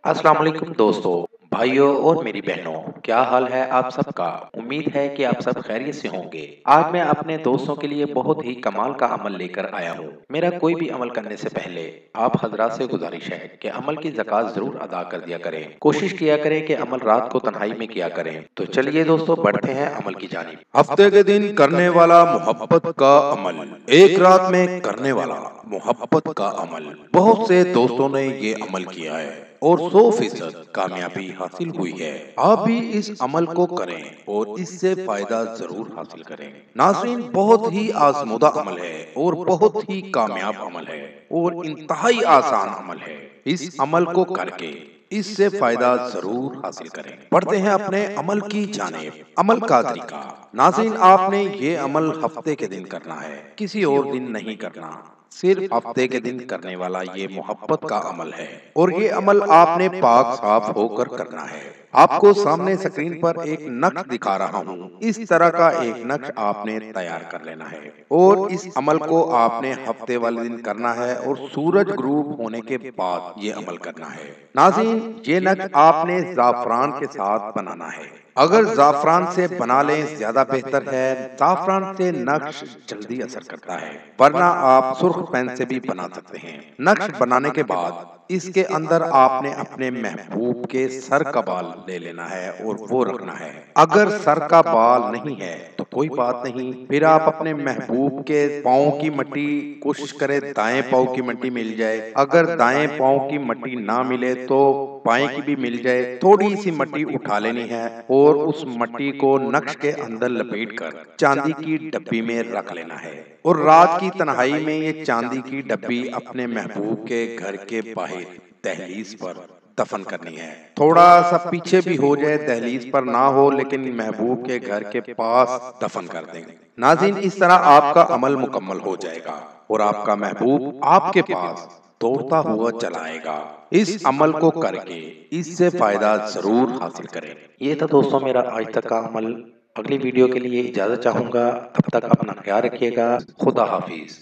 अस्सलाम वालेकुम दोस्तों, भाइयों और मेरी बहनों, क्या हाल है आप सबका। उम्मीद है कि आप सब खैरियत से होंगे। आज मैं अपने दोस्तों के लिए बहुत ही कमाल का अमल लेकर आया हूँ। मेरा कोई भी अमल करने से पहले आप हजरात से गुजारिश है कि अमल की ज़कात जरूर अदा कर दिया करें। कोशिश किया करें कि अमल रात को तन्हाई में किया करें। तो चलिए दोस्तों, बढ़ते हैं अमल की जानिब। हफ्ते के दिन करने वाला मोहब्बत का अमल, एक रात में करने वाला मोहब्बत का अमल। बहुत से दोस्तों ने ये अमल किया है और 100% कामयाबी हासिल हुई है। आप भी इस अमल को करें और इससे फायदा जरूर हासिल करें। नाज़रीन, बहुत ही आजमूदा अमल है और बहुत ही कामयाब अमल है और इंतहाई आसान अमल है। इस अमल को करके इससे फायदा जरूर हासिल करें। बढ़ते हैं अपने अमल की जानिब। अमल का तरीका। नाज़रीन, आपने ये अमल हफ्ते के दिन करना है, किसी और दिन नहीं करना। सिर्फ हफ्ते के दिन करने वाला ये मोहब्बत का अमल है और ये अमल आपने पाक साफ होकर करना है। आपको सामने स्क्रीन पर एक नक्श दिखा रहा हूँ। इस तरह का एक नक्श आपने तैयार कर लेना है और इस अमल को आपने हफ्ते वाले दिन करना है और सूरज ग्रूब होने के बाद ये अमल करना है। नाज़रीन, ये नक्श आपने ज़ाफ़रान के साथ बनाना है। अगर ज़ाफ़रान से बना लें ज्यादा बेहतर है। ज़ाफ़रान से नक्श जल्दी असर करता है, वरना आप सुर्ख पेन से भी बना सकते हैं। नक्श बनाने के बाद इसके अंदर आपने अपने महबूब के सर का बाल ले लेना है और वो रखना है। अगर सर का बाल नहीं है तो कोई बात नहीं, फिर आप अपने महबूब के पाँव की मट्टी, कोशिश करें दाएं पाँव की मट्टी मिल जाए। अगर दाएं पाँव की मट्टी ना मिले तो बाएं की भी मिल जाए। थोड़ी सी मट्टी उठा लेनी है और उस मट्टी को नक्श के अंदर लपेट कर चांदी की डब्बी में रख लेना है और रात की तन्हाई में ये चांदी की डब्बी अपने महबूब के घर के बाहर दहलीज पर दफन करनी है। थोड़ा सा पीछे भी हो जाए, दहलीज पर ना हो लेकिन महबूब के घर के पास दफन कर देंगे। नाज़रीन, इस तरह आपका अमल मुकम्मल हो जाएगा और आपका महबूब आपके पास दौड़ता हुआ चला आएगा। इस अमल को करके इससे फायदा जरूर हासिल करें। ये था दोस्तों मेरा आज तक का अमल। अगली वीडियो के लिए इजाज़त चाहूँगा। तब तक अपना ख्याल रखिएगा। खुदा हाफिज।